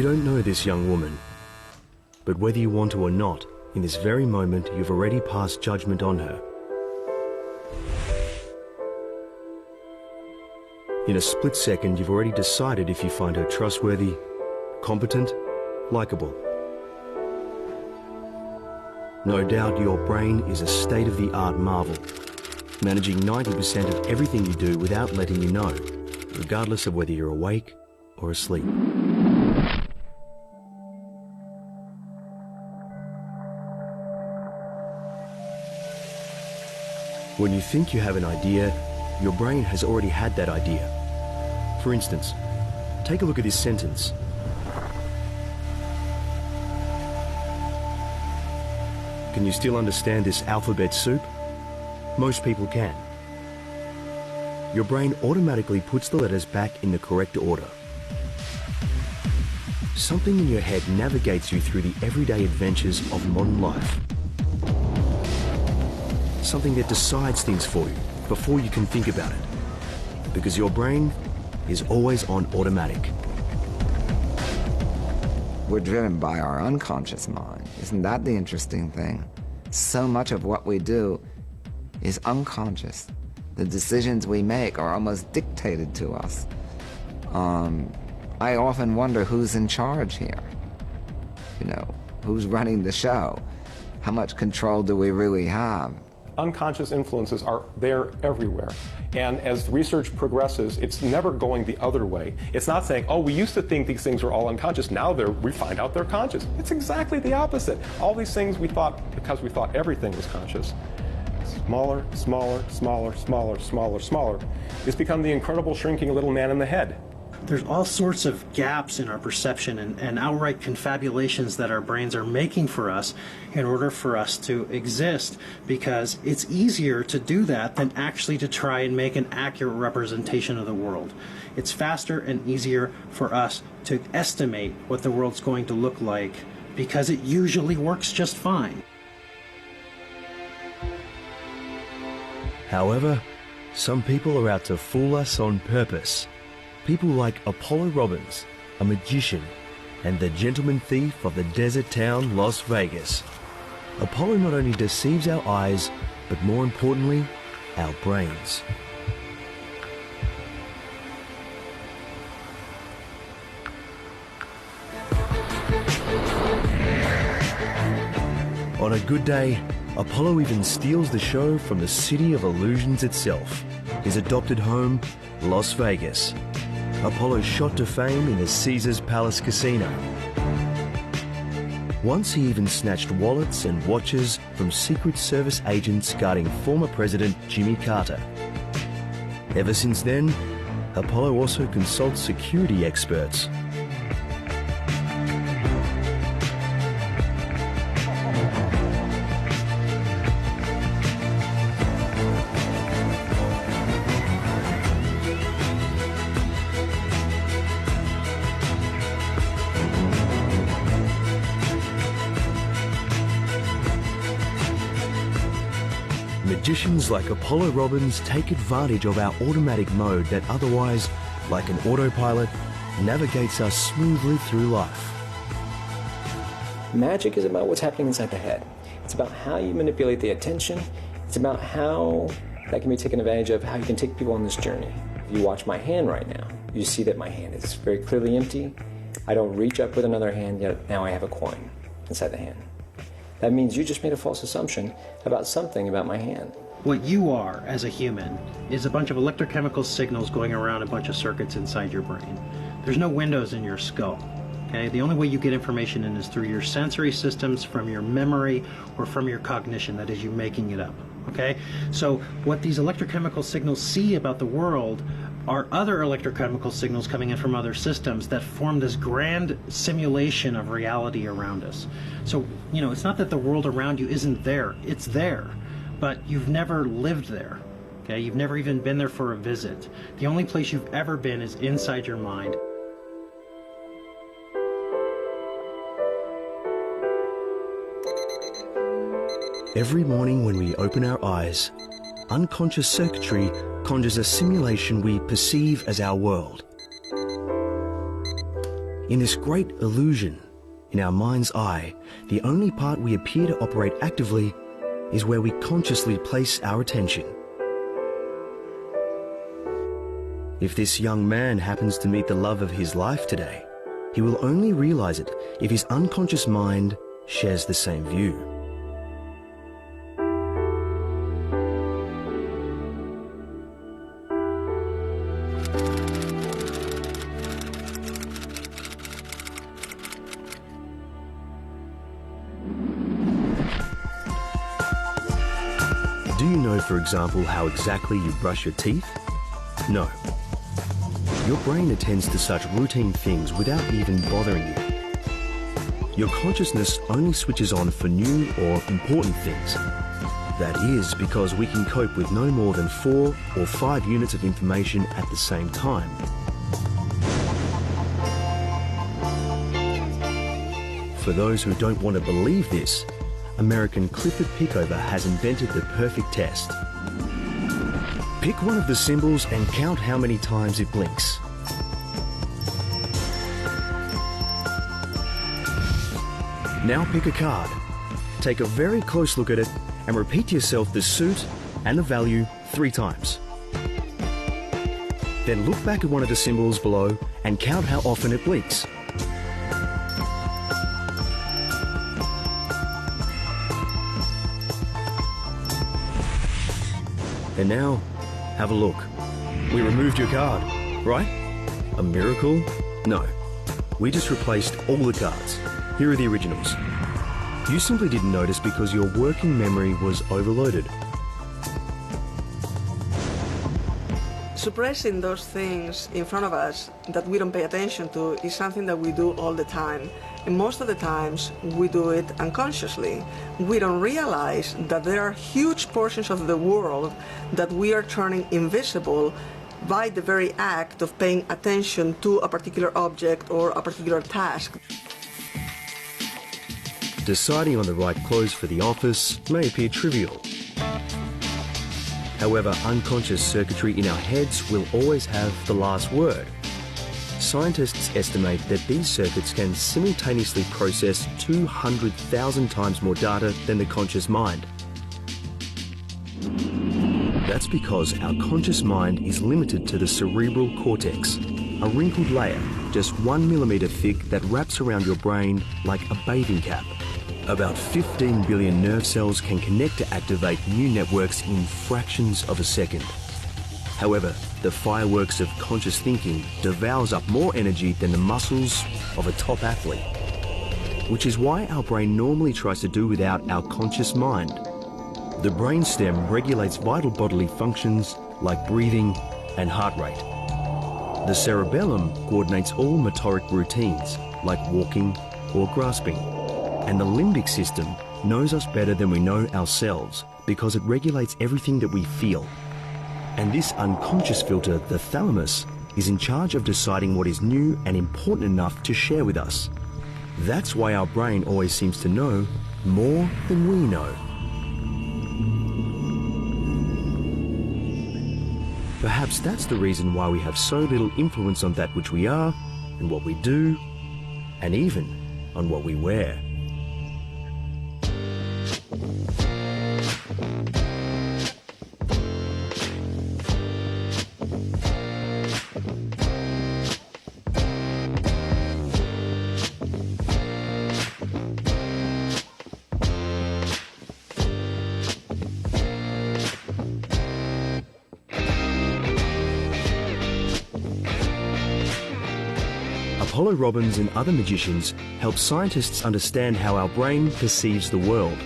You don't know this young woman, but whether you want to or not, in this very moment you've already passed judgment on her. In a split second you've already decided if you find her trustworthy, competent, likable. No doubt your brain is a state-of-the-art marvel, managing 90% of everything you do without letting you know, regardless of whether you're awake or asleep. When you think you have an idea, your brain has already had that idea. For instance, take a look at this sentence. Can you still understand this alphabet soup? Most people can. Your brain automatically puts the letters back in the correct order. Something in your head navigates you through the everyday adventures of modern life. Something that decides things for you before you can think about it. Because your brain is always on automatic. We're driven by our unconscious mind. Isn't that the interesting thing? So much of what we do is unconscious. The decisions we make are almost dictated to us. I often wonder who's in charge here. You know, who's running the show? How much control do we really have? Unconscious influences are there everywhere. And as research progresses, it's never going the other way. It's not saying, oh, we used to think these things were all unconscious, now we find out they're conscious. It's exactly the opposite. All these things we thought, because we thought everything was conscious, smaller, smaller, smaller, smaller, smaller, smaller. It's become the incredible shrinking little man in the head. There's all sorts of gaps in our perception and outright confabulations that our brains are making for us in order for us to exist, because it's easier to do that than actually to try and make an accurate representation of the world. It's faster and easier for us to estimate what the world's going to look like because it usually works just fine. However, some people are out to fool us on purpose. People like Apollo Robbins, a magician, and the gentleman thief of the desert town Las Vegas. Apollo not only deceives our eyes, but more importantly, our brains. On a good day, Apollo even steals the show from the city of illusions itself, his adopted home, Las Vegas. Apollo shot to fame in the Caesars Palace Casino. Once he even snatched wallets and watches from Secret Service agents guarding former President Jimmy Carter. Ever since then, Apollo also consults security experts. Magicians like Apollo Robbins take advantage of our automatic mode that otherwise, like an autopilot, navigates us smoothly through life. Magic is about what's happening inside the head. It's about how you manipulate the attention. It's about how that can be taken advantage of, how you can take people on this journey. If you watch my hand right now, you see that my hand is very clearly empty. I don't reach up with another hand, yet now I have a coin inside the hand. That means you just made a false assumption about something about my hand. What you are as a human is a bunch of electrochemical signals going around a bunch of circuits inside your brain. There's no windows in your skull. Okay? The only way you get information in is through your sensory systems, from your memory, or from your cognition, that is you making it up. Okay? So what these electrochemical signals see about the world are other electrochemical signals coming in from other systems that form this grand simulation of reality around us. So, you know, it's not that the world around you isn't there. It's there, but you've never lived there. Okay? You've never even been there for a visit. The only place you've ever been is inside your mind. Every morning when we open our eyes, unconscious circuitry conjures a simulation we perceive as our world. In this great illusion, in our mind's eye, the only part we appear to operate actively is where we consciously place our attention. If this young man happens to meet the love of his life today, he will only realize it if his unconscious mind shares the same view. Do you know, for example, how exactly you brush your teeth? No. Your brain attends to such routine things without even bothering you. Your consciousness only switches on for new or important things. That is because we can cope with no more than 4 or 5 units of information at the same time. For those who don't want to believe this, American Clifford Pickover has invented the perfect test. Pick one of the symbols and count how many times it blinks. Now pick a card. Take a very close look at it and repeat to yourself the suit and the value 3 times. Then look back at one of the symbols below and count how often it blinks. And now, have a look. We removed your card, right? A miracle? No. We just replaced all the cards. Here are the originals. You simply didn't notice because your working memory was overloaded. Suppressing those things in front of us that we don't pay attention to is something that we do all the time. And most of the times we do it unconsciously. We don't realize that there are huge portions of the world that we are turning invisible by the very act of paying attention to a particular object or a particular task. Deciding on the right clothes for the office may appear trivial. However, unconscious circuitry in our heads will always have the last word. Scientists estimate that these circuits can simultaneously process 200,000 times more data than the conscious mind. That's because our conscious mind is limited to the cerebral cortex, a wrinkled layer just 1 millimeter thick that wraps around your brain like a bathing cap. About 15 billion nerve cells can connect to activate new networks in fractions of a second. However, the fireworks of conscious thinking devours up more energy than the muscles of a top athlete, which is why our brain normally tries to do without our conscious mind. The brainstem regulates vital bodily functions like breathing and heart rate. The cerebellum coordinates all motoric routines like walking or grasping. And the limbic system knows us better than we know ourselves because it regulates everything that we feel. And this unconscious filter, the thalamus, is in charge of deciding what is new and important enough to share with us. That's why our brain always seems to know more than we know. Perhaps that's the reason why we have so little influence on that which we are and what we do, and even on what we wear. Apollo Robbins and other magicians help scientists understand how our brain perceives the world.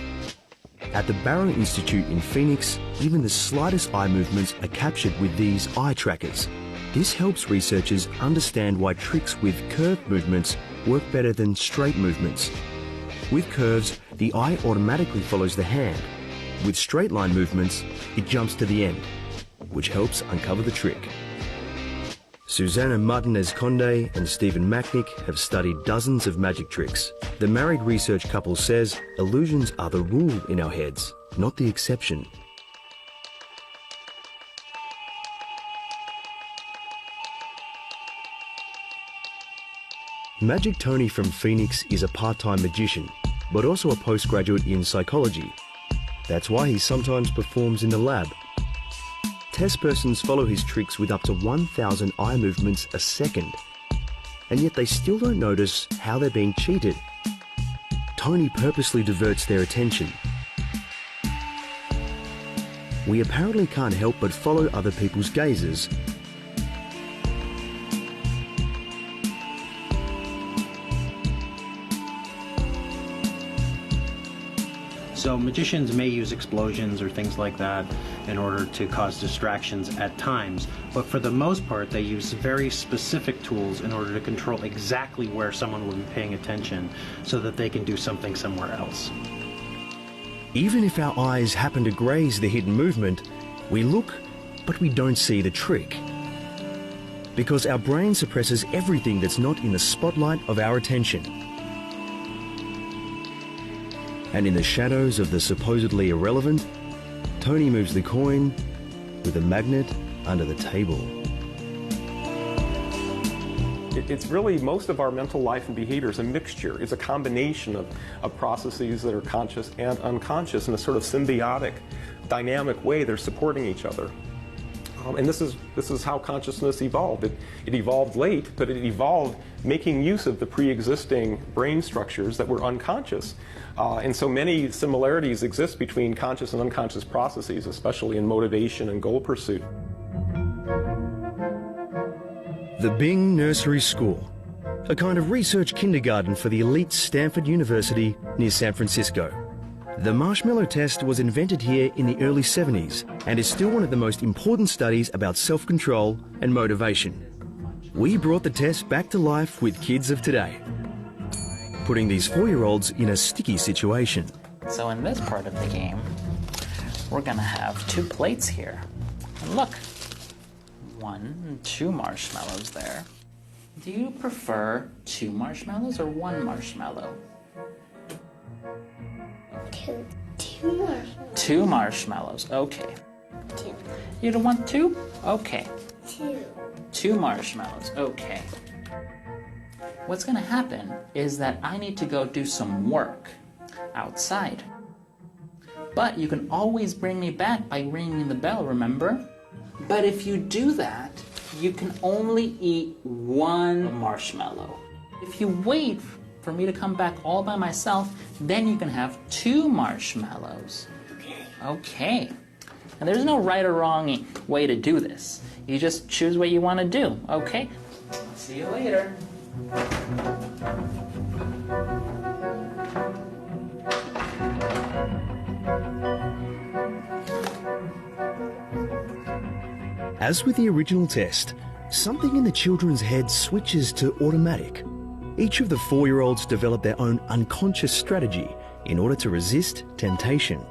At the Barrow Institute in Phoenix, even the slightest eye movements are captured with these eye trackers. This helps researchers understand why tricks with curved movements work better than straight movements. With curves, the eye automatically follows the hand. With straight line movements, it jumps to the end, which helps uncover the trick. Susana Martinez-Conde and Stephen Macknick have studied dozens of magic tricks. The married research couple says illusions are the rule in our heads, not the exception. Magic Tony from Phoenix is a part-time magician, but also a postgraduate in psychology. That's why he sometimes performs in the lab. Test persons follow his tricks with up to 1,000 eye movements a second, and yet they still don't notice how they're being cheated. Tony purposely diverts their attention. We apparently can't help but follow other people's gazes. So magicians may use explosions or things like that in order to cause distractions at times, but for the most part they use very specific tools in order to control exactly where someone will be paying attention so that they can do something somewhere else. Even if our eyes happen to graze the hidden movement, we look, but we don't see the trick. Because our brain suppresses everything that's not in the spotlight of our attention. And in the shadows of the supposedly irrelevant, Tony moves the coin with a magnet under the table. It's really, most of our mental life and behavior is a mixture. It's a combination of processes that are conscious and unconscious in a sort of symbiotic, dynamic way. They're supporting each other. And this is how consciousness evolved. It evolved late, but it evolved making use of the pre-existing brain structures that were unconscious. And so many similarities exist between conscious and unconscious processes, especially in motivation and goal pursuit. The Bing Nursery School, a kind of research kindergarten for the elite Stanford University near San Francisco. The marshmallow test was invented here in the early 70s and is still one of the most important studies about self-control and motivation. We brought the test back to life with kids of today, putting these 4-year-olds in a sticky situation. So in this part of the game, we're gonna have 2 plates here. And look, 1 and 2 marshmallows there. Do you prefer 2 marshmallows or 1 marshmallow? 2 marshmallows. 2 marshmallows, okay. 2. You don't want 2? Okay. 2. 2 marshmallows, okay. What's gonna happen is that I need to go do some work outside. But you can always bring me back by ringing the bell, remember? But if you do that, you can only eat 1 marshmallow. If you wait for me to come back all by myself, then you can have 2 marshmallows. Okay. And there's no right or wrong way to do this. You just choose what you want to do, okay? See you later. As with the original test, something in the children's heads switches to automatic. Each of the 4-year-olds develop their own unconscious strategy in order to resist temptation.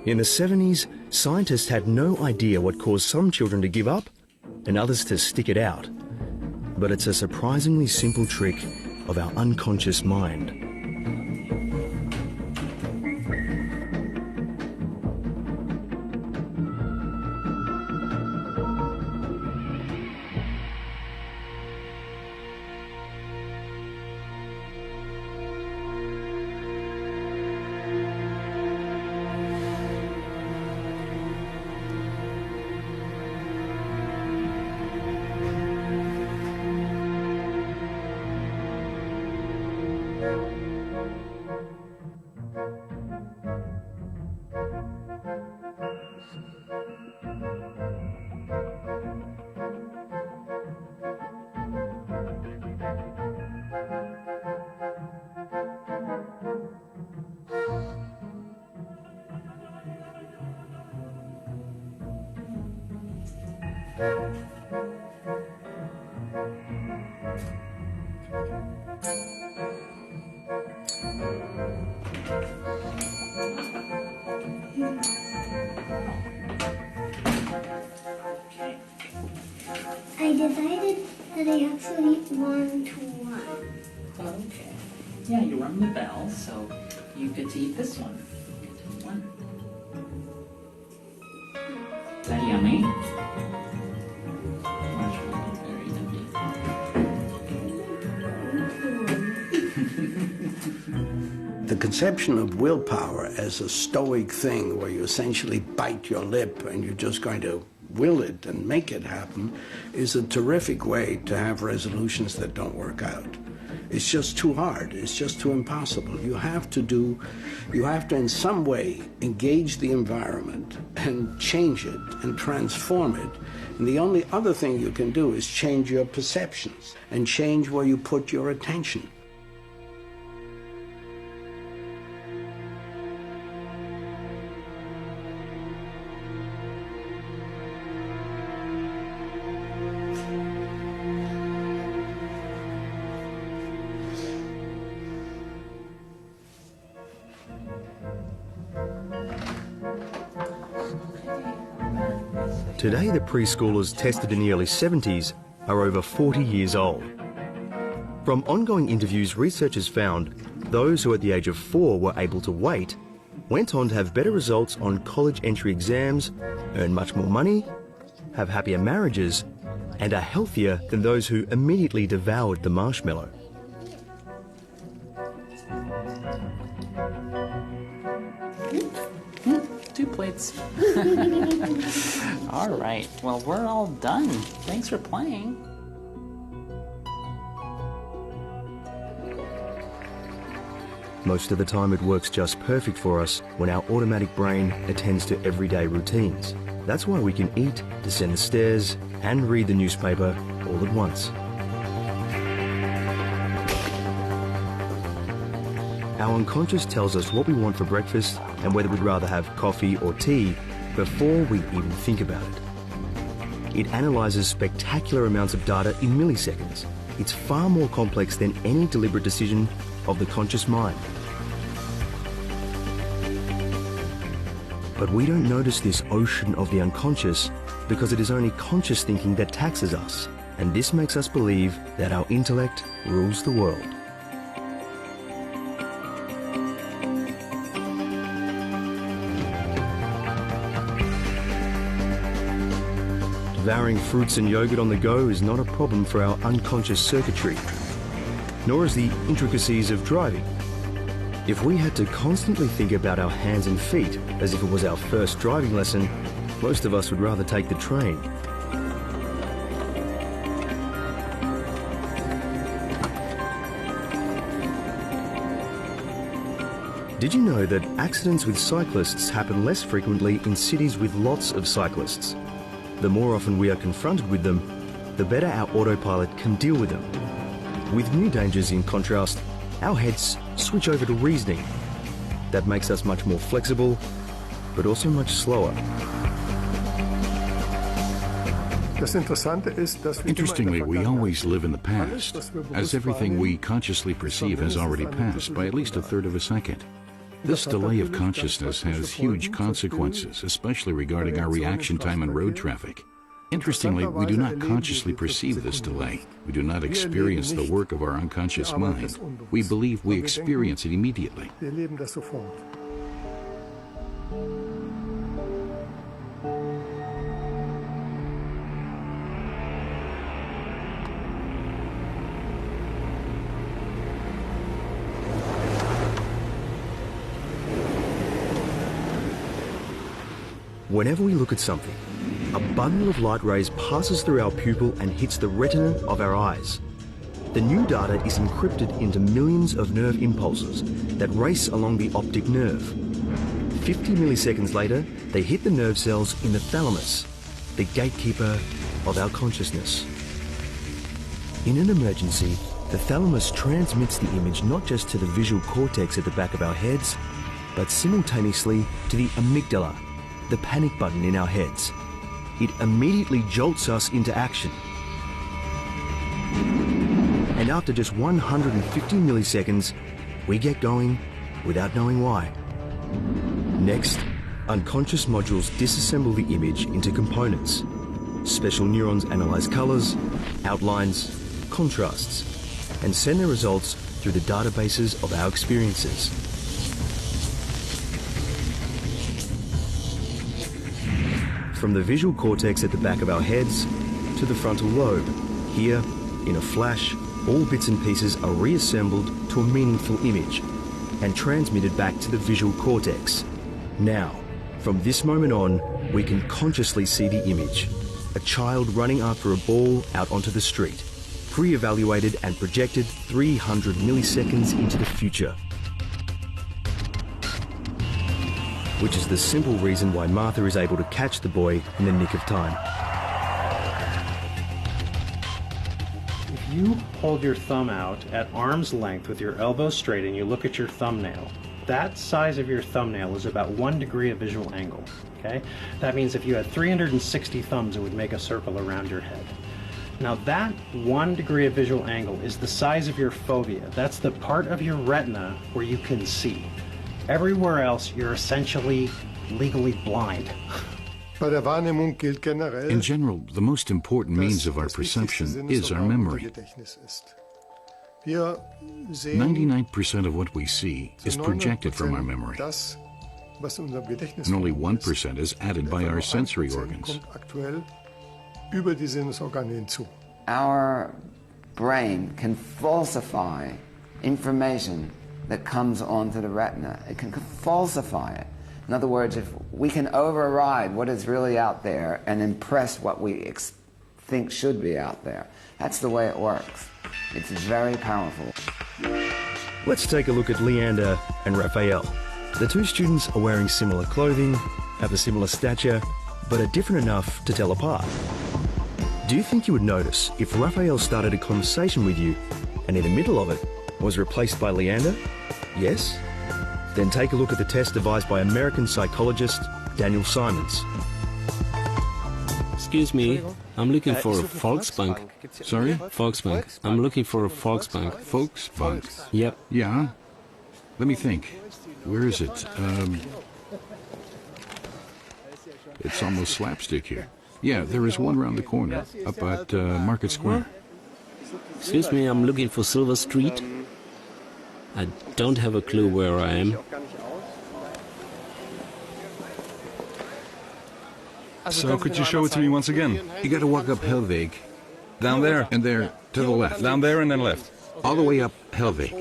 In the 70s, scientists had no idea what caused some children to give up and others to stick it out. But it's a surprisingly simple trick of our unconscious mind. I decided that I actually want to one. Okay. Yeah, you rung the bell, so you get to eat this one. You get to eat one. Is that yummy? Very yummy. The conception of willpower as a stoic thing where you essentially bite your lip and you're just going to will it and make it happen is a terrific way to have resolutions that don't work out. It's just too hard. It's just too impossible. You have to in some way engage the environment and change it and transform it. And the only other thing you can do is change your perceptions and change where you put your attention. Today, the preschoolers tested in the early 70s are over 40 years old. From ongoing interviews, researchers found those who at the age of 4 were able to wait went on to have better results on college entry exams, earn much more money, have happier marriages, and are healthier than those who immediately devoured the marshmallow. Two plates. All right, well, we're all done. Thanks for playing. Most of the time it works just perfect for us when our automatic brain attends to everyday routines. That's why we can eat, descend the stairs, and read the newspaper all at once. Our unconscious tells us what we want for breakfast and whether we'd rather have coffee or tea before we even think about it. It analyzes spectacular amounts of data in milliseconds. It's far more complex than any deliberate decision of the conscious mind. But we don't notice this ocean of the unconscious because it is only conscious thinking that taxes us, and this makes us believe that our intellect rules the world. Devouring fruits and yogurt on the go is not a problem for our unconscious circuitry, nor is the intricacies of driving. If we had to constantly think about our hands and feet as if it was our first driving lesson, most of us would rather take the train. Did you know that accidents with cyclists happen less frequently in cities with lots of cyclists? The more often we are confronted with them, the better our autopilot can deal with them. With new dangers, in contrast, our heads switch over to reasoning. That makes us much more flexible, but also much slower. Interestingly, we always live in the past, as everything we consciously perceive has already passed by at least a third of a second. This delay of consciousness has huge consequences, especially regarding our reaction time in road traffic. Interestingly, we do not consciously perceive this delay. We do not experience the work of our unconscious mind. We believe we experience it immediately. Whenever we look at something, a bundle of light rays passes through our pupil and hits the retina of our eyes. The new data is encrypted into millions of nerve impulses that race along the optic nerve. 50 milliseconds later, they hit the nerve cells in the thalamus, the gatekeeper of our consciousness. In an emergency, the thalamus transmits the image not just to the visual cortex at the back of our heads, but simultaneously to the amygdala, the panic button in our heads. It immediately jolts us into action. And after just 150 milliseconds, we get going without knowing why. Next, unconscious modules disassemble the image into components. special neurons analyze colours, outlines, contrasts, and send their results through the databases of our experiences. From the visual cortex at the back of our heads to the frontal lobe, here, in a flash, all bits and pieces are reassembled to a meaningful image and transmitted back to the visual cortex. Now, from this moment on, we can consciously see the image. A child running after a ball out onto the street, pre-evaluated and projected 300 milliseconds into the future. Which is the simple reason why Martha is able to catch the boy in the nick of time. If you hold your thumb out at arm's length with your elbow straight and you look at your thumbnail, that size of your thumbnail is about 1 degree of visual angle, okay? That means if you had 360 thumbs, it would make a circle around your head. Now that 1 degree of visual angle is the size of your fovea. That's the part of your retina where you can see. Everywhere else, you're essentially legally blind. In general, the most important means of our perception is our memory. 99% of what we see is projected from our memory, and only 1% is added by our sensory organs. Our brain can falsify information that comes onto the retina. It can falsify it. In other words, if we can override what is really out there and impress what we think should be out there. That's the way it works. It's very powerful. Let's take a look at Leander and Raphael. The two students are wearing similar clothing, have a similar stature, but are different enough to tell apart. Do you think you would notice if Raphael started a conversation with you and in the middle of it was replaced by Leander? Yes? Then take a look at the test devised by American psychologist Daniel Simons. Excuse me, I'm looking for a Volksbank. Sorry? Volksbank. I'm looking for a Volksbank. Volksbank? Yep. Yeah? Let me think. Where is it? It's almost slapstick here. Yeah, there is one around the corner, up at Market Square. Excuse me, I'm looking for Silver Street. I don't have a clue where I am. So could you show it to me once again? You gotta walk up Helweg. Down there? And there, to the left. Down there and then left. All the way up Helweg.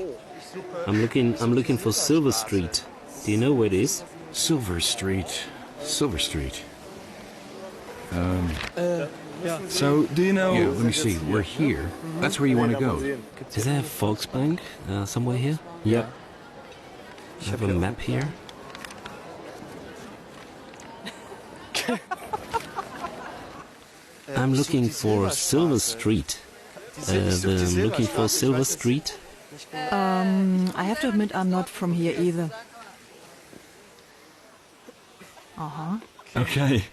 I'm looking for Silver Street. Do you know where it is? Silver Street. Silver Street. So, do you know... Yeah, let me see. We're here. That's where you want to go. Is there a Volksbank somewhere here? Yep. I have a map here. I'm looking for Silver Street. I'm looking for Silver Street. I have to admit I'm not from here either. Uh-huh. Okay,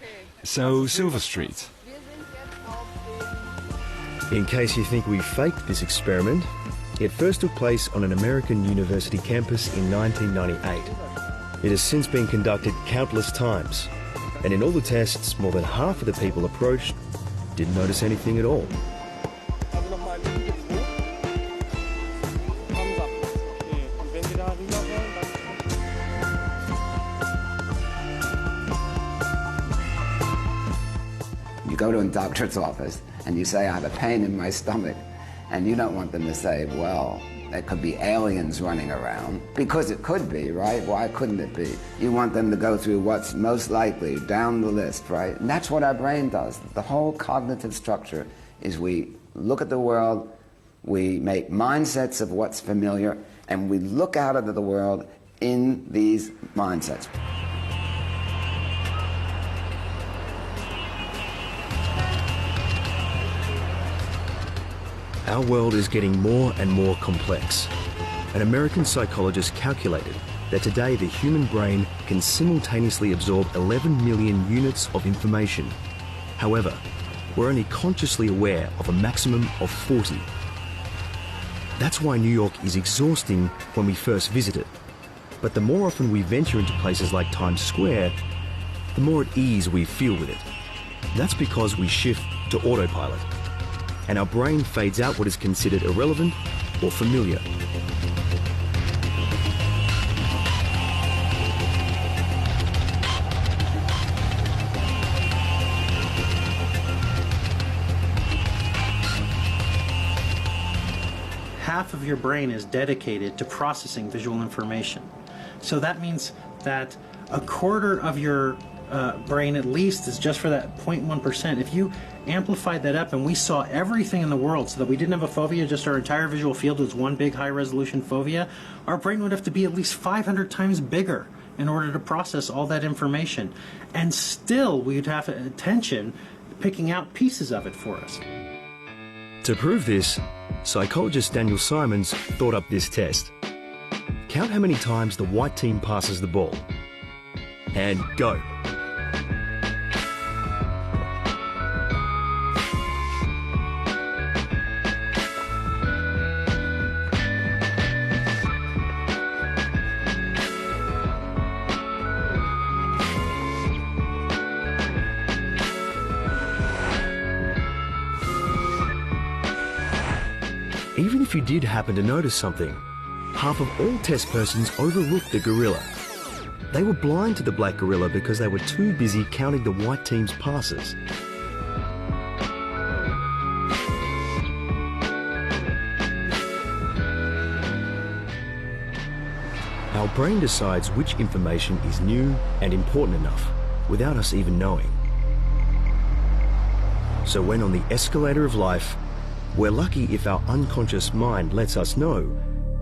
so Silver Street. In case you think we faked this experiment, it first took place on an American university campus in 1998. It has since been conducted countless times, and in all the tests, more than half of the people approached didn't notice anything at all. You go to a doctor's office and you say, I have a pain in my stomach, and you don't want them to say, well, there could be aliens running around, because it could be, right? Why couldn't it be? You want them to go through what's most likely down the list, right? And that's what our brain does. The whole cognitive structure is we look at the world, we make mindsets of what's familiar, and we look out into the world in these mindsets. Our world is getting more and more complex. An American psychologist calculated that today the human brain can simultaneously absorb 11 million units of information. However, we're only consciously aware of a maximum of 40. That's why New York is exhausting when we first visit it. But the more often we venture into places like Times Square, the more at ease we feel with it. That's because we shift to autopilot, and our brain fades out what is considered irrelevant or familiar. Half of your brain is dedicated to processing visual information. So that means that a quarter of your brain at least is just for that 0.1%. If you amplified that up and we saw everything in the world so that we didn't have a fovea, just our entire visual field was one big high-resolution fovea, our brain would have to be at least 500 times bigger in order to process all that information. And still we'd have attention picking out pieces of it for us. To prove this, psychologist Daniel Simons thought up this test. Count how many times the white team passes the ball. And go. Even if you did happen to notice something, half of all test persons overlooked the gorilla. They were blind to the black gorilla because they were too busy counting the white team's passes. Our brain decides which information is new and important enough without us even knowing. So when on the escalator of life, we're lucky if our unconscious mind lets us know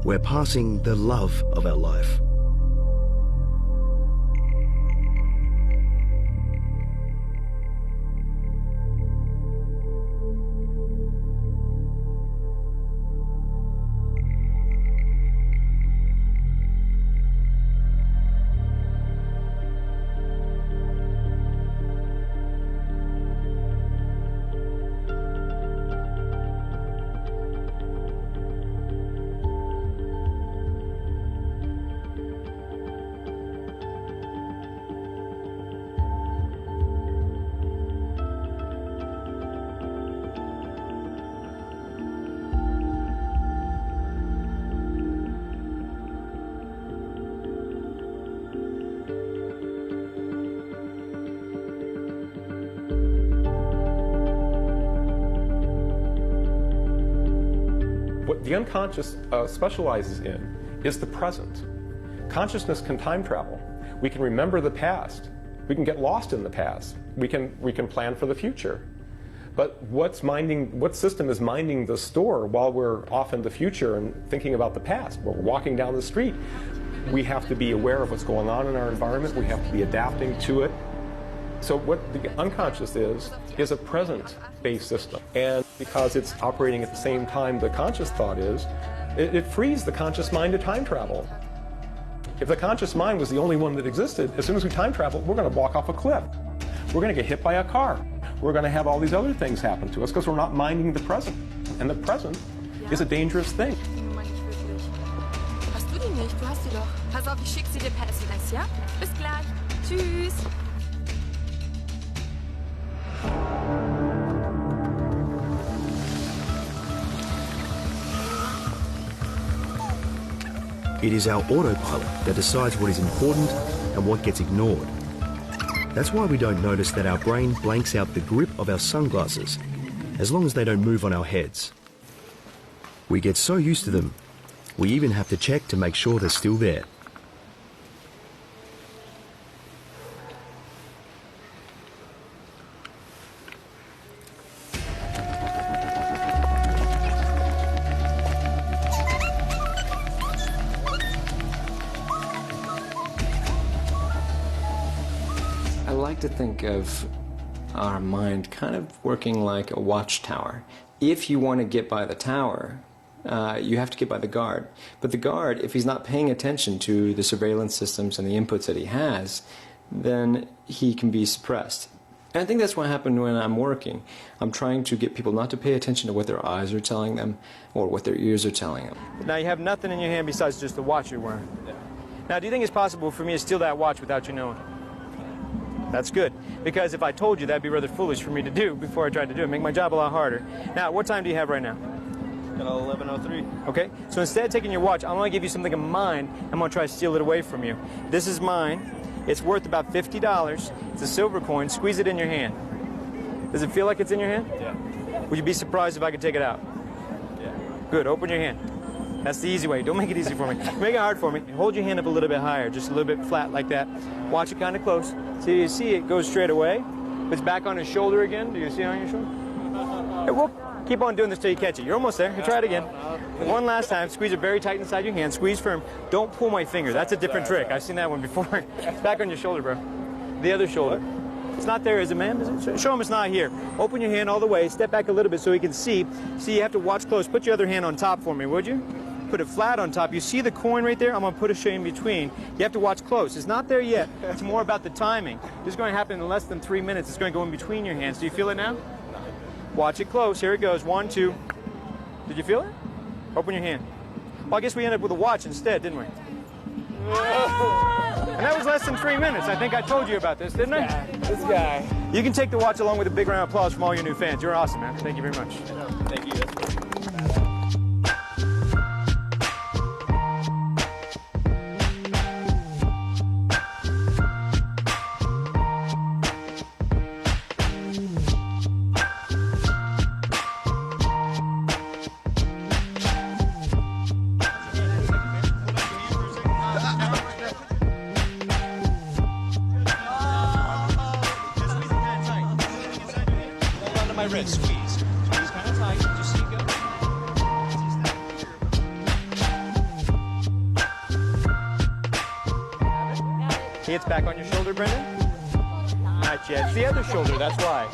we're passing the love of our life. What the unconscious specializes in is the present. Consciousness can time travel. We can remember the past. We can get lost in the past. We can plan for the future. But what system is minding the store while we're off in the future and thinking about the past? When we're walking down the street, we have to be aware of what's going on in our environment. We have to be adapting to it. So what the unconscious is a present-based system. And because it's operating at the same time the conscious thought is, it frees the conscious mind to time travel. If the conscious mind was the only one that existed, as soon as we time travel, we're going to walk off a cliff. We're going to get hit by a car. We're going to have all these other things happen to us because we're not minding the present. And the present is a dangerous thing. Hast du die nicht? Du hast sie doch. Pass auf, ich schicke sie dir per SMS, ja? Bis gleich. Tschüss. It is our autopilot that decides what is important and what gets ignored. That's why we don't notice that our brain blanks out the grip of our sunglasses, as long as they don't move on our heads. We get so used to them, we even have to check to make sure they're still there. To think of our mind kind of working like a watchtower. If you want to get by the tower, you have to get by the guard. But the guard, if he's not paying attention to the surveillance systems and the inputs that he has, then he can be suppressed. And I think that's what happened when I'm working. I'm trying to get people not to pay attention to what their eyes are telling them or what their ears are telling them. Now you have nothing in your hand besides just the watch you're wearing. Now, do you think it's possible for me to steal that watch without you knowing? That's good. because if I told you, that'd be rather foolish for me to do before I tried to do it. Make my job a lot harder. Now, what time do you have right now? 11:03. Okay, so instead of taking your watch, I'm going to give you something of mine. I'm going to try to steal it away from you. This is mine. It's worth about $50. It's a silver coin. Squeeze it in your hand. Does it feel like it's in your hand? Yeah. Would you be surprised if I could take it out? Yeah. Good, open your hand. That's the easy way. Don't make it easy for me. Make it hard for me. Hold your hand up a little bit higher, just a little bit flat like that. Watch it kind of close. So you see it goes straight away. It's back on his shoulder again. Do you see it on your shoulder? Hey, we'll keep on doing this till you catch it. You're almost there. You try it again. One last time. Squeeze it very tight inside your hand. Squeeze firm. Don't pull my finger. That's a different trick. I've seen that one before. It's back on your shoulder, bro. The other shoulder. It's not there, is it, man? Is it? Show him it's not here. Open your hand all the way. Step back a little bit so he can see. See, you have to watch close. Put your other hand on top for me, would you? Put it flat on top. You see the coin right there? I'm going to put a shade in between. You have to watch close. It's not there yet. It's more about the timing. This is going to happen in less than 3 minutes. It's going to go in between your hands. Do you feel it now? Watch it close. Here it goes. 1, 2. Did you feel it? Open your hand. Well, I guess we ended up with a watch instead, didn't we? And that was less than 3 minutes. I think I told you about this, didn't I? This guy. You can take the watch along with a big round of applause from all your new fans. You're awesome, man. Thank you very much. Thank you. Wrist, squeeze. Squeeze kind of tight, just so you go. See, it's back on your shoulder, Brendan? Not yet. It's the other shoulder, that's why.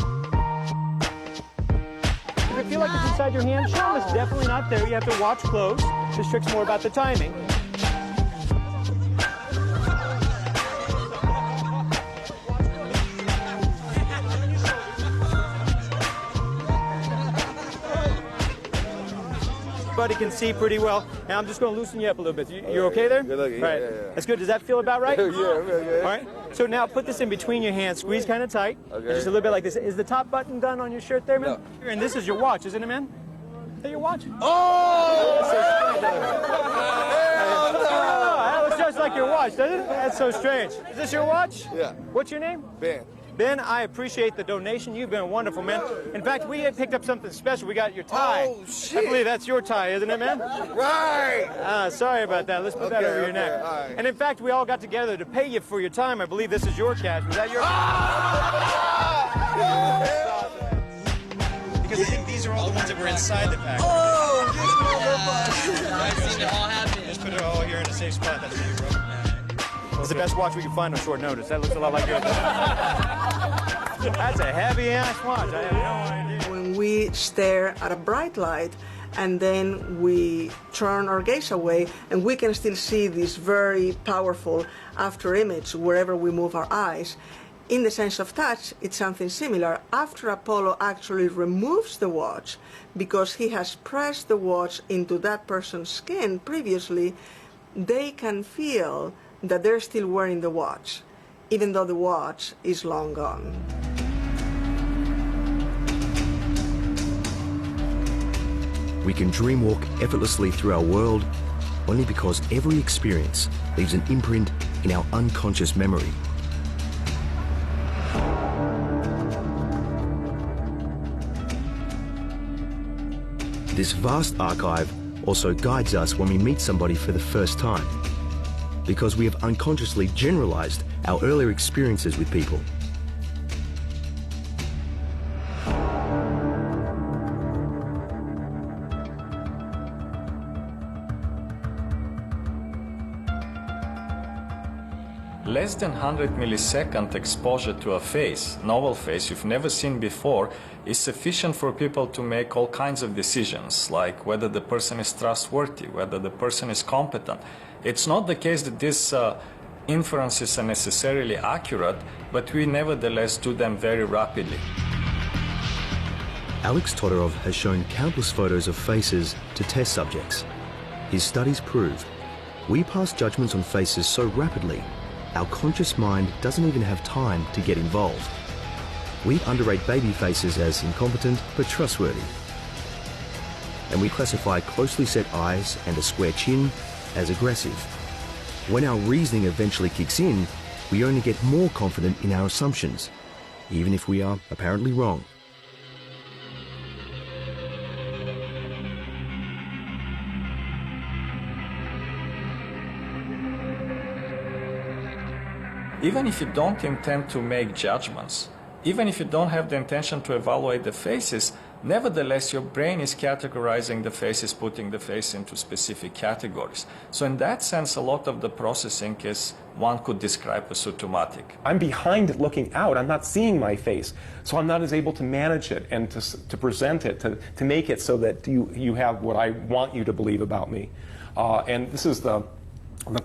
Does it feel like it's inside your hand? Show him it's definitely not there. You have to watch close. This trick's more about the timing. Everybody can see pretty well. Now I'm just going to loosen you up a little bit. You're okay there? Good looking. Right. Yeah. That's good. Does that feel about right? Yeah, real good. All right. So now put this in between your hands. Squeeze kind of tight. Okay. Just a little bit like this. Is the top button done on your shirt there, man? No. And this is your watch, isn't it, man? Is that your watch? Oh! That looks just like your watch, doesn't it? That's so strange. Is this your watch? Yeah. What's your name? Ben. Ben, I appreciate the donation. You've been wonderful, man. In fact, we had picked up something special. We got your tie. Oh, shit. I believe that's your tie, isn't it, man? Right. Sorry about that. Let's put that over your neck. All right. And in fact, we all got together to pay you for your time. I believe this is your cash. Was that your Because I think these are all the ones that were inside the pack. Oh, I've seen it all happen. Let's put it all here in a safe spot. That's you, bro. It's the best watch we can find on short notice. That looks a lot like yours. That's a heavy-ass watch. I have no idea. When we stare at a bright light and then we turn our gaze away and we can still see this very powerful after image wherever we move our eyes. In the sense of touch, it's something similar. After Apollo actually removes the watch because he has pressed the watch into that person's skin previously, they can feel that they're still wearing the watch, even though the watch is long gone. We can dreamwalk effortlessly through our world only because every experience leaves an imprint in our unconscious memory. This vast archive also guides us when we meet somebody for the first time, because we have unconsciously generalized our earlier experiences with people. Less than 100 millisecond exposure to a face, novel face you've never seen before, is sufficient for people to make all kinds of decisions, like whether the person is trustworthy, whether the person is competent. It's not the case that these inferences are necessarily accurate, but we nevertheless do them very rapidly. Alex Todorov has shown countless photos of faces to test subjects. His studies prove we pass judgments on faces so rapidly, our conscious mind doesn't even have time to get involved. We underrate baby faces as incompetent but trustworthy. And we classify closely set eyes and a square chin as aggressive. When our reasoning eventually kicks in, we only get more confident in our assumptions, even if we are apparently wrong. Even if you don't intend to make judgments, even if you don't have the intention to evaluate the faces, nevertheless your brain is categorizing the faces, putting the face into specific categories. So in that sense, a lot of the processing is, one could describe as automatic. I'm behind it looking out. I'm not seeing my face. So I'm not as able to manage it and to present it, to make it so that you have what I want you to believe about me. And this is the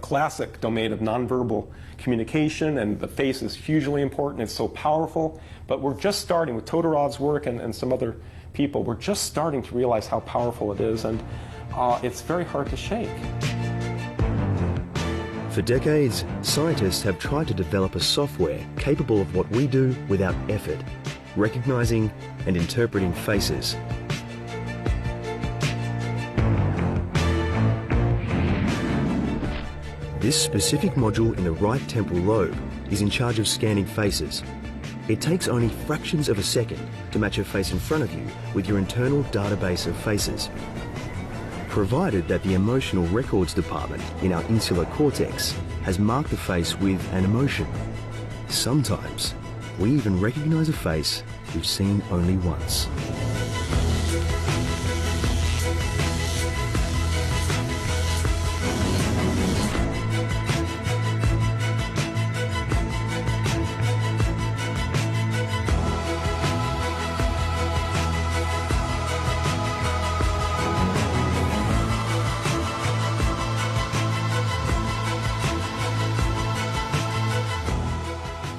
classic domain of nonverbal communication, and the face is hugely important. It's so powerful, but we're just starting with Todorov's work and some other people. We're just starting to realize how powerful it is, and it's very hard to shake. For decades, scientists have tried to develop a software capable of what we do without effort, recognizing and interpreting faces. This specific module in the right temporal lobe is in charge of scanning faces. It takes only fractions of a second to match a face in front of you with your internal database of faces. Provided that the emotional records department in our insular cortex has marked the face with an emotion. Sometimes, we even recognize a face we've seen only once.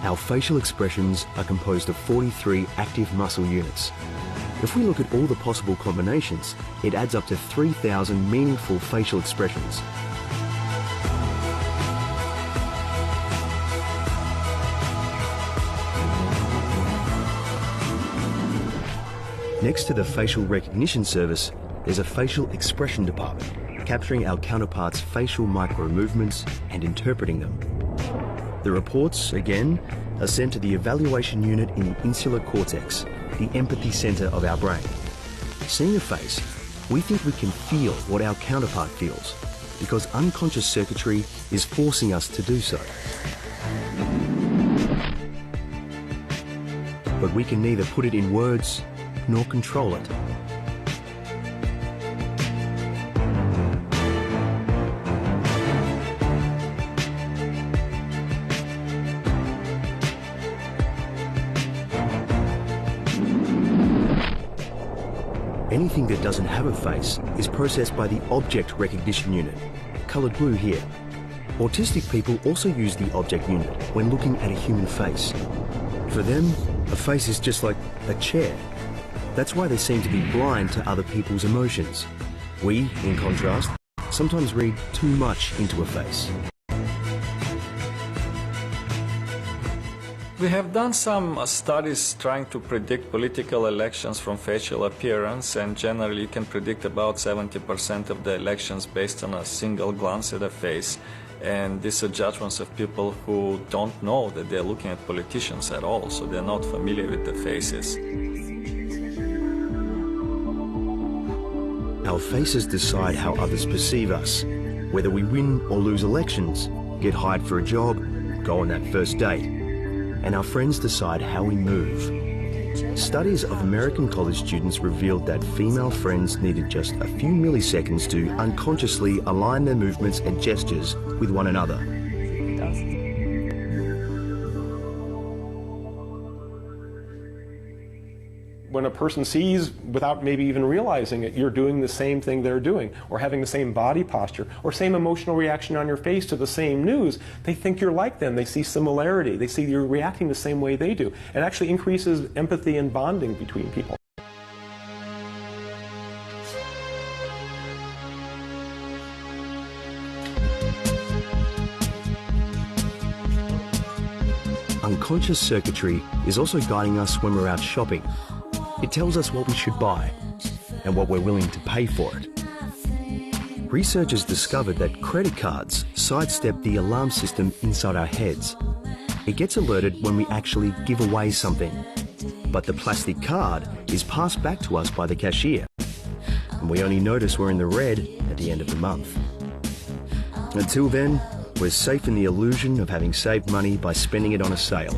Our facial expressions are composed of 43 active muscle units. If we look at all the possible combinations, it adds up to 3,000 meaningful facial expressions. Next to the facial recognition service, there's a facial expression department, capturing our counterparts' facial micro-movements and interpreting them. The reports, again, are sent to the evaluation unit in the insular cortex, the empathy center of our brain. Seeing a face, we think we can feel what our counterpart feels, because unconscious circuitry is forcing us to do so. But we can neither put it in words nor control it. Anything that doesn't have a face is processed by the object recognition unit, coloured blue here. Autistic people also use the object unit when looking at a human face. For them, a face is just like a chair. That's why they seem to be blind to other people's emotions. We, in contrast, sometimes read too much into a face. We have done some studies trying to predict political elections from facial appearance, and generally you can predict about 70% of the elections based on a single glance at a face. And these are judgments of people who don't know that they're looking at politicians at all, so they're not familiar with the faces. Our faces decide how others perceive us, whether we win or lose elections, get hired for a job, go on that first date. And our friends decide how we move. Studies of American college students revealed that female friends needed just a few milliseconds to unconsciously align their movements and gestures with one another. When a person sees, without maybe even realizing it, you're doing the same thing they're doing, or having the same body posture, or same emotional reaction on your face to the same news, they think you're like them. They see similarity. They see you're reacting the same way they do. It actually increases empathy and bonding between people. unconscious circuitry is also guiding us when we're out shopping. It tells us what we should buy and what we're willing to pay for it. Researchers discovered that credit cards sidestep the alarm system inside our heads. It gets alerted when we actually give away something. But the plastic card is passed back to us by the cashier, and we only notice we're in the red at the end of the month. Until then, we're safe in the illusion of having saved money by spending it on a sale.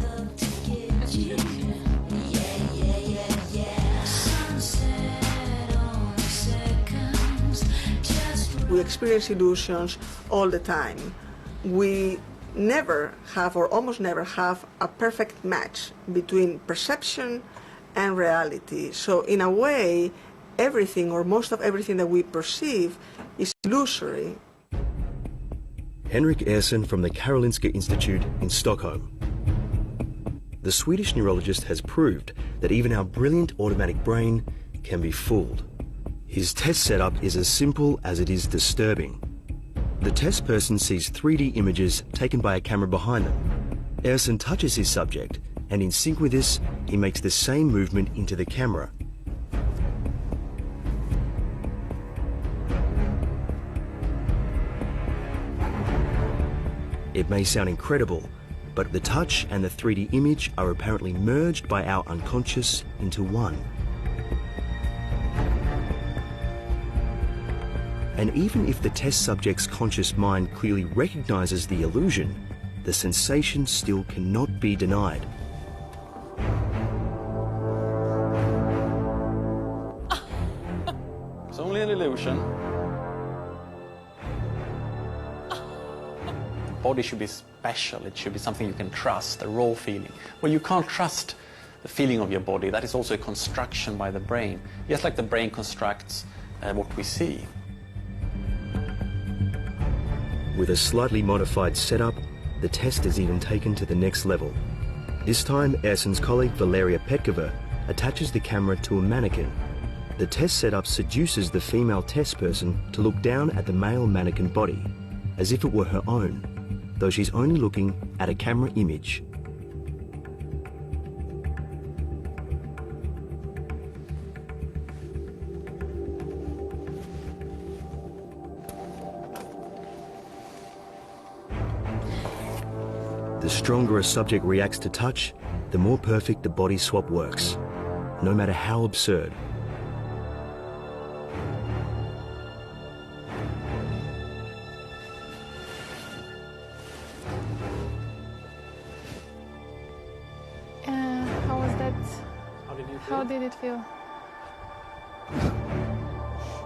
We experience illusions all the time. We never have, or almost never have, a perfect match between perception and reality. So in a way, everything, or most of everything that we perceive, is illusory. Henrik Ehrson from the Karolinska Institute in Stockholm. The Swedish neurologist has proved that even our brilliant automatic brain can be fooled. His test setup is as simple as it is disturbing. The test person sees 3D images taken by a camera behind them. Ehrson touches his subject, and in sync with this, he makes the same movement into the camera. It may sound incredible, but the touch and the 3D image are apparently merged by our unconscious into one. And even if the test subject's conscious mind clearly recognizes the illusion, the sensation still cannot be denied. It's only an illusion. The body should be special. It should be something you can trust, a raw feeling. Well, you can't trust the feeling of your body. That is also a construction by the brain, just like the brain constructs what we see. With a slightly modified setup, the test is even taken to the next level. This time, Ehrson's colleague Valeria Petkova attaches the camera to a mannequin. The test setup seduces the female test person to look down at the male mannequin body, as if it were her own, though she's only looking at a camera image. The stronger a subject reacts to touch, the more perfect the body swap works, no matter how absurd. How was that? How did you feel? How did it feel?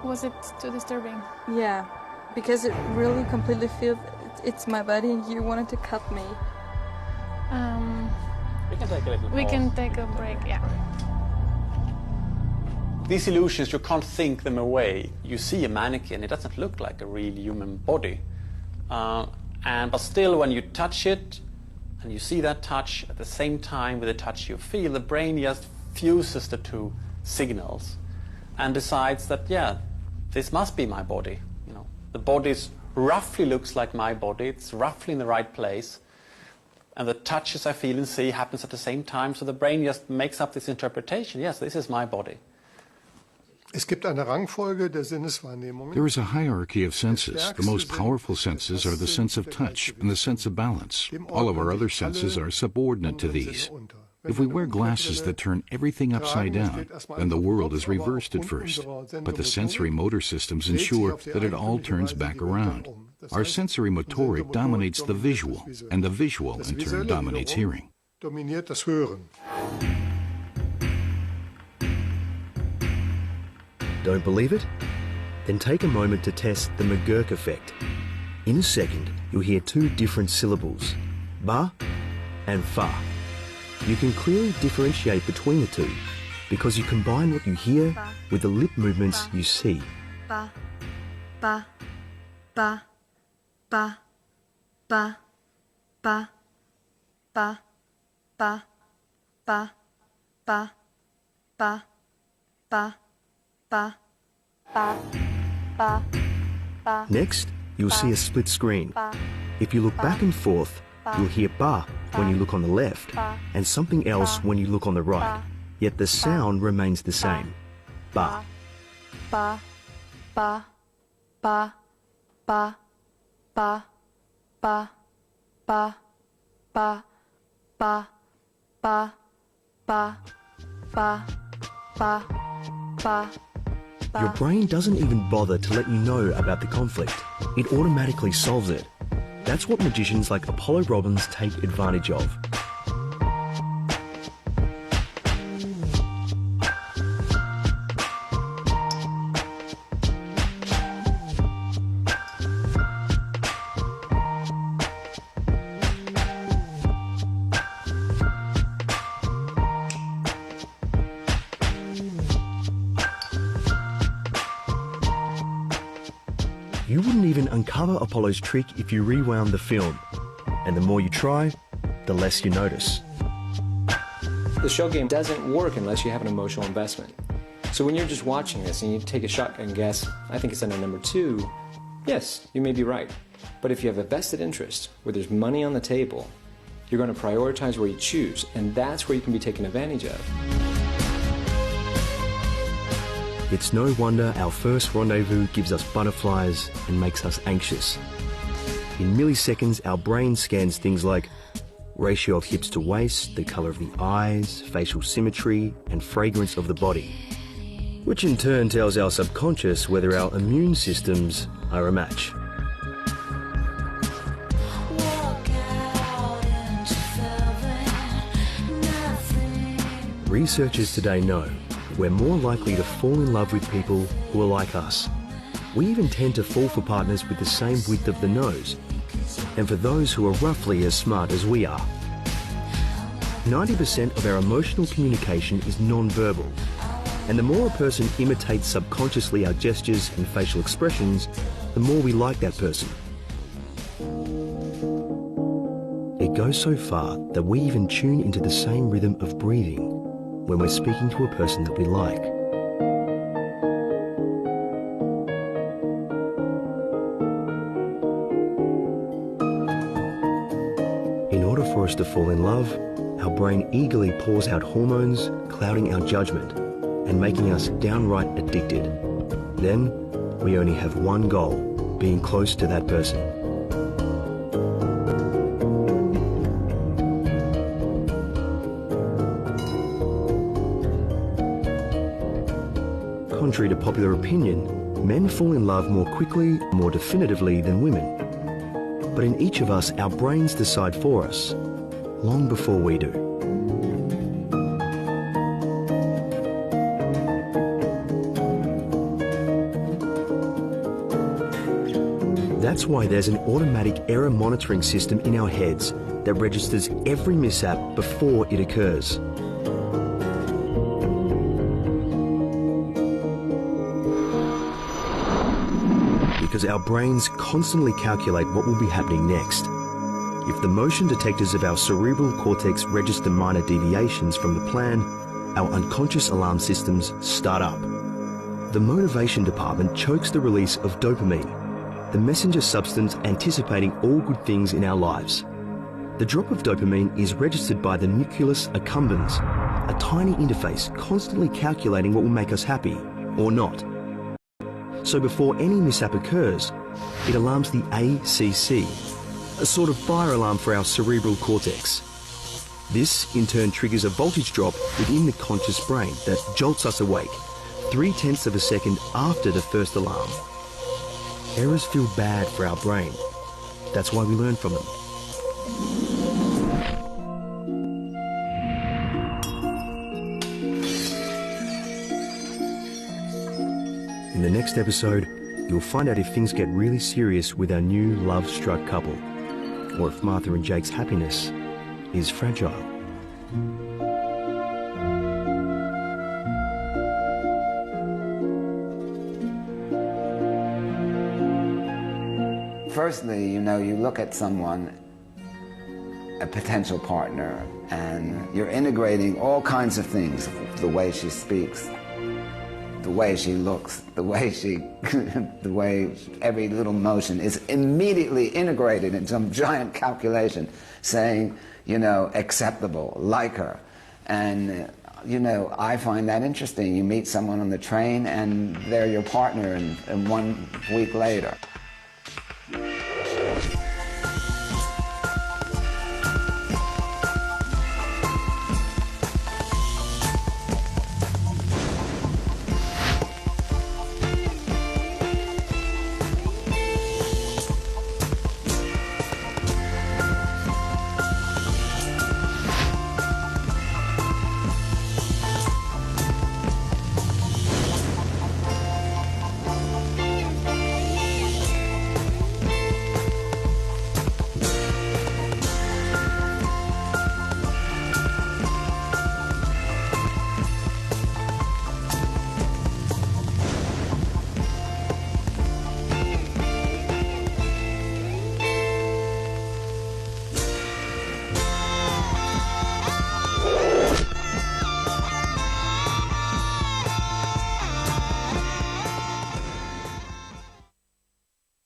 Was it too disturbing? Yeah, because it really completely feels it's my body and you wanted to cut me. We can take a little We pause. can take a break, yeah. These illusions, you can't think them away. You see a mannequin, it doesn't look like a real human body. But still, when you touch it, and you see that touch at the same time with the touch you feel, the brain just fuses the two signals and decides that, yeah, this must be my body. You know, the body roughly looks like my body, it's roughly in the right place, and the touches I feel and see happens at the same time, so the brain just makes up this interpretation. Yes, this is my body. There is a hierarchy of senses. The most powerful senses are the sense of touch and the sense of balance. All of our other senses are subordinate to these. If we wear glasses that turn everything upside down, then the world is reversed at first. But the sensory motor systems ensure that it all turns back around. Our sensory motoric dominates the visual, and the visual in turn dominates hearing. Don't believe it? Then take a moment to test the McGurk effect. In a second, you'll hear two different syllables, ba and fa. You can clearly differentiate between the two because you combine what you hear with the lip movements you see. Ba, ba, ba, ba, ba, ba, ba, ba, ba, ba, ba, ba, ba, ba, ba, ba. Next, you'll see a split screen. If you look back and forth, You'll hear ba when you look on the left and something else when you look on the right, yet the sound remains the same. Ba. Ba, ba, ba, ba, ba, ba, ba, ba, ba, ba, ba, ba, ba, ba. Your brain doesn't even bother to let you know about the conflict. It automatically solves it. That's what magicians like Apollo Robbins take advantage of. You wouldn't even uncover Apollo's trick if you rewound the film. And the more you try, the less you notice. The shell game doesn't work unless you have an emotional investment. So when you're just watching this and you take a shotgun guess, I think it's under number 2, yes, you may be right. But if you have a vested interest, where there's money on the table, you're going to prioritize where you choose, and that's where you can be taken advantage of. It's no wonder our first rendezvous gives us butterflies and makes us anxious. In milliseconds, our brain scans things like ratio of hips to waist, the colour of the eyes, facial symmetry, and fragrance of the body, which in turn tells our subconscious whether our immune systems are a match. Researchers today know we're more likely to fall in love with people who are like us. We even tend to fall for partners with the same width of the nose, and for those who are roughly as smart as we are. 90% of our emotional communication is non-verbal, and the more a person imitates subconsciously our gestures and facial expressions, the more we like that person. It goes so far that we even tune into the same rhythm of breathing when we're speaking to a person that we like. In order for us to fall in love, our brain eagerly pours out hormones, clouding our judgment and making us downright addicted. Then, we only have one goal, being close to that person. Contrary to popular opinion, men fall in love more quickly, more definitively than women. But in each of us, our brains decide for us, long before we do. That's why there's an automatic error monitoring system in our heads that registers every mishap before it occurs. Because our brains constantly calculate what will be happening next. If the motion detectors of our cerebral cortex register minor deviations from the plan, our unconscious alarm systems start up. The motivation department chokes the release of dopamine, the messenger substance anticipating all good things in our lives. The drop of dopamine is registered by the nucleus accumbens, a tiny interface constantly calculating what will make us happy or not. So before any mishap occurs, it alarms the ACC, a sort of fire alarm for our cerebral cortex. This, in turn, triggers a voltage drop within the conscious brain that jolts us awake 0.3 of a second after the first alarm. Errors feel bad for our brain. That's why we learn from them. In the next episode, you'll find out if things get really serious with our new love-struck couple, or if Martha and Jake's happiness is fragile. Firstly, you look at someone, a potential partner, and you're integrating all kinds of things, the way she speaks, The way she looks, the way the way every little motion is immediately integrated in some giant calculation saying, you know, acceptable, like her. And, you know, I find that interesting. You meet someone on the train and they're your partner and 1 week later.